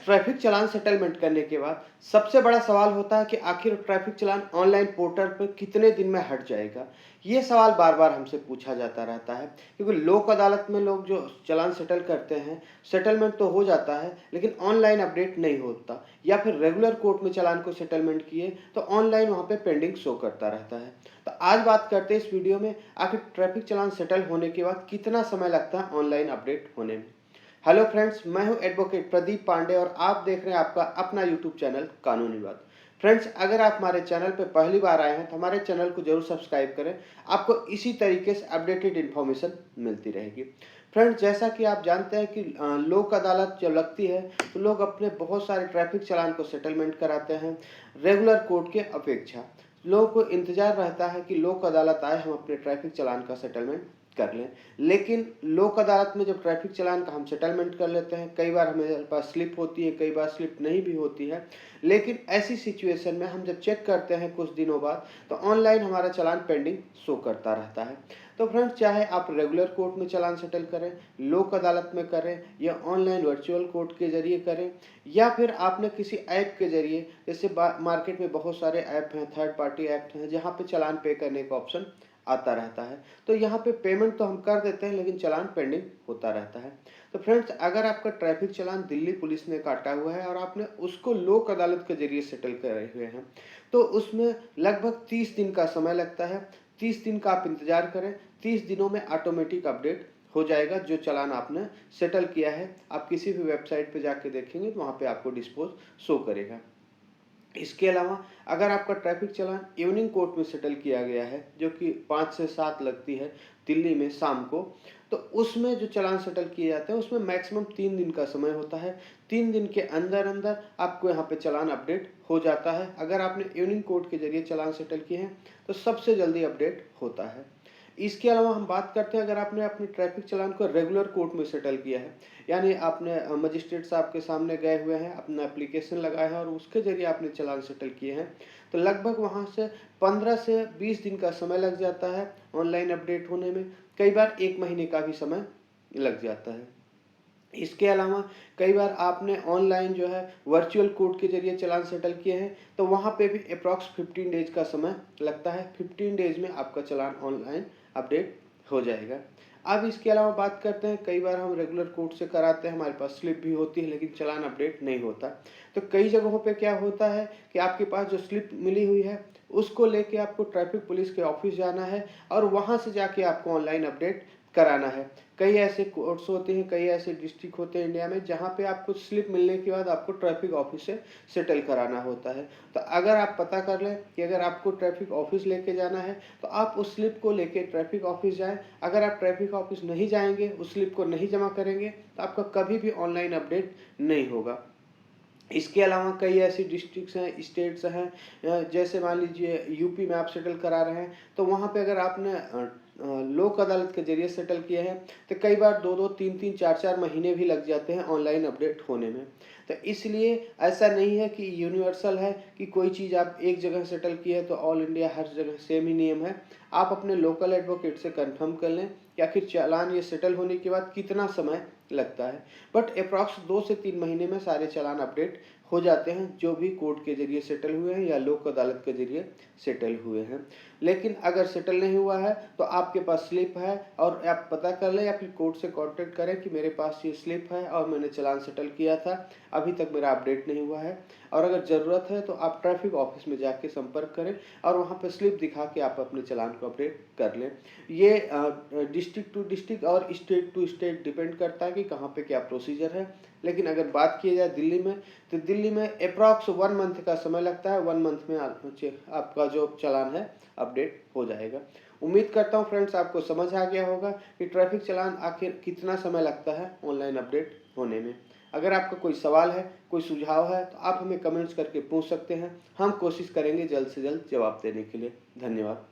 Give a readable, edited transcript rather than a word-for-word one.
Traffic चालान settlement करने के बाद सबसे बड़ा सवाल होता है कि आखिर ट्रैफिक चालान ऑनलाइन पोर्टल पर कितने दिन में हट जाएगा। ये सवाल बार बार हमसे पूछा जाता रहता है, क्योंकि लोक अदालत में लोग जो चालान सेटल करते हैं, सेटलमेंट तो हो जाता है लेकिन ऑनलाइन अपडेट नहीं होता, या फिर रेगुलर कोर्ट में चालान को सेटलमेंट किए तो ऑनलाइन वहाँ पे पेंडिंग शो करता रहता है। तो आज बात करते हैं इस वीडियो में, आखिर ट्रैफिक चालान सेटल होने के बाद कितना समय लगता है ऑनलाइन अपडेट होने में। हेलो फ्रेंड्स, मैं हूं एडवोकेट प्रदीप पांडे और आप देख रहे हैं आपका अपना यूट्यूब चैनल कानूनी बात। फ्रेंड्स, अगर आप हमारे चैनल पर पहली बार आए हैं तो हमारे चैनल को जरूर सब्सक्राइब करें। आपको इसी तरीके से अपडेटेड इन्फॉर्मेशन मिलती रहेगी। फ्रेंड्स, जैसा कि आप जानते हैं कि लोक अदालत जब लगती है तो लोग अपने बहुत सारे ट्रैफिक चालान को सेटलमेंट कराते हैं रेगुलर कोर्ट के अपेक्षा। लोगों को इंतजार रहता है कि लोक अदालत आए, हम अपने ट्रैफिक चालान का सेटलमेंट कर लें। लेकिन लोक अदालत में जब ट्रैफिक चालान का हम सेटलमेंट कर लेते हैं, कई बार हमारे पास स्लिप होती है, कई बार स्लिप नहीं भी होती है। लेकिन ऐसी सिचुएशन में हम जब चेक करते हैं कुछ दिनों बाद, तो ऑनलाइन हमारा चालान पेंडिंग शो करता रहता है। तो फ्रेंड्स, चाहे आप रेगुलर कोर्ट में चालान सेटल करें, लोक अदालत में करें, या ऑनलाइन वर्चुअल कोर्ट के जरिए करें, या फिर आपने किसी ऐप के जरिए, जैसे मार्केट में बहुत सारे ऐप हैं, थर्ड पार्टी ऐप हैं, जहाँ पे चालान पे करने का ऑप्शन आता रहता है। तो यहाँ पे पेमेंट तो हम कर देते हैं लेकिन चालान पेंडिंग होता रहता है। तो फ्रेंड्स, अगर आपका ट्रैफिक चालान दिल्ली पुलिस ने काटा हुआ है और आपने उसको लोक अदालत के जरिए सेटल करे हुए हैं, तो उसमें लगभग 30 दिन का समय लगता है। 30 दिन का आप इंतजार करें। 30 दिनों में ऑटोमेटिक अपडेट हो जाएगा। जो चालान आपने सेटल किया है, आप किसी भी वेबसाइट पे जाके देखेंगे तो वहाँ पे आपको डिस्पोज शो करेगा। इसके अलावा अगर आपका ट्रैफिक चालान इवनिंग कोर्ट में सेटल किया गया है, जो कि 5 से 7 लगती है दिल्ली में शाम को, तो उसमें जो चालान सेटल किए जाते हैं उसमें मैक्सिमम 3 दिन का समय होता है। 3 दिन के अंदर अंदर आपको यहाँ पे चालान अपडेट हो जाता है। अगर आपने इवनिंग कोर्ट के जरिए चालान सेटल किए हैं तो सबसे जल्दी अपडेट होता है। इसके अलावा हम बात करते हैं, अगर आपने अपने ट्रैफिक चालान को रेगुलर कोर्ट में सेटल किया है, यानी आपने मजिस्ट्रेट साहब के सामने गए हुए हैं, अपना एप्लीकेशन लगाया है और उसके जरिए आपने चालान सेटल किए हैं, तो लगभग वहाँ से 15 से 20 दिन का समय लग जाता है ऑनलाइन अपडेट होने में। कई बार 1 महीने का भी समय लग जाता है। इसके अलावा कई बार आपने ऑनलाइन जो है वर्चुअल कोर्ट के जरिए चालान सेटल किए हैं, तो वहाँ पे भी अप्रॉक्स 15 डेज का समय लगता है। 15 डेज में आपका चालान ऑनलाइन अपडेट हो जाएगा। अब इसके अलावा बात करते हैं, कई बार हम रेगुलर कोर्ट से कराते हैं, हमारे पास स्लिप भी होती है लेकिन चालान अपडेट नहीं होता। तो कई जगहों पे क्या होता है कि आपके पास जो स्लिप मिली हुई है उसको लेके आपको ट्रैफिक पुलिस के ऑफिस जाना है और वहाँ से जाके आपको ऑनलाइन अपडेट कराना है। कई ऐसे कोर्ट्स होते हैं, कई ऐसे डिस्ट्रिक्ट होते हैं इंडिया में, जहाँ पे आपको स्लिप मिलने के बाद आपको ट्रैफिक ऑफिस से सेटल कराना होता है। तो अगर आप पता कर लें कि अगर आपको ट्रैफिक ऑफिस लेके जाना है तो आप उस स्लिप को लेके ट्रैफिक ऑफिस जाएं। अगर आप ट्रैफिक ऑफिस नहीं जाएंगे, उस स्लिप को नहीं जमा करेंगे, तो आपका कभी भी ऑनलाइन अपडेट नहीं होगा। इसके अलावा कई ऐसी डिस्ट्रिक्ट्स हैं, स्टेट्स हैं, जैसे मान लीजिए यूपी में आप सेटल करा रहे हैं, तो वहाँ पे अगर आपने लोक अदालत के जरिए सेटल किए हैं तो कई बार 2-2, 3-3, 4-4 महीने भी लग जाते हैं ऑनलाइन अपडेट होने में। तो इसलिए ऐसा नहीं है कि यूनिवर्सल है कि कोई चीज़ आप एक जगह सेटल की है तो ऑल इंडिया हर जगह सेम ही नियम है। आप अपने लोकल एडवोकेट से कंफर्म कर लें कि आखिर चालान ये सेटल होने के बाद कितना समय लगता है। बट अप्रॉक्स 2 से 3 महीने में सारे चालान अपडेट हो जाते हैं, जो भी कोर्ट के जरिए सेटल हुए हैं या लोक अदालत के जरिए सेटल हुए हैं। लेकिन अगर सेटल नहीं हुआ है तो आपके पास स्लिप है और आप पता कर लें या फिर कोर्ट से कांटेक्ट करें कि मेरे पास ये स्लिप है और मैंने चालान सेटल किया था, अभी तक मेरा अपडेट नहीं हुआ है। और अगर ज़रूरत है तो आप ट्रैफिक ऑफिस में जाके संपर्क करें और वहाँ पर स्लिप दिखा के आप अपने चालान को अपडेट कर लें। ये डिस्ट्रिक्ट टू डिस्ट्रिक्ट और स्टेट टू स्टेट डिपेंड करता है कि कहाँ पे क्या प्रोसीजर है। लेकिन अगर बात की जाए दिल्ली में, तो दिल्ली में अप्रॉक्स 1 मंथ का समय लगता है। 1 मंथ में आपका जो चालान है अपडेट हो जाएगा। उम्मीद करता हूँ फ्रेंड्स आपको समझ आ गया होगा कि ट्रैफिक चालान आखिर कितना समय लगता है ऑनलाइन अपडेट होने में। अगर आपका कोई सवाल है, कोई सुझाव है, तो आप हमें कमेंट्स करके पूछ सकते हैं। हम कोशिश करेंगे जल्द से जल्द जवाब देने के लिए। धन्यवाद।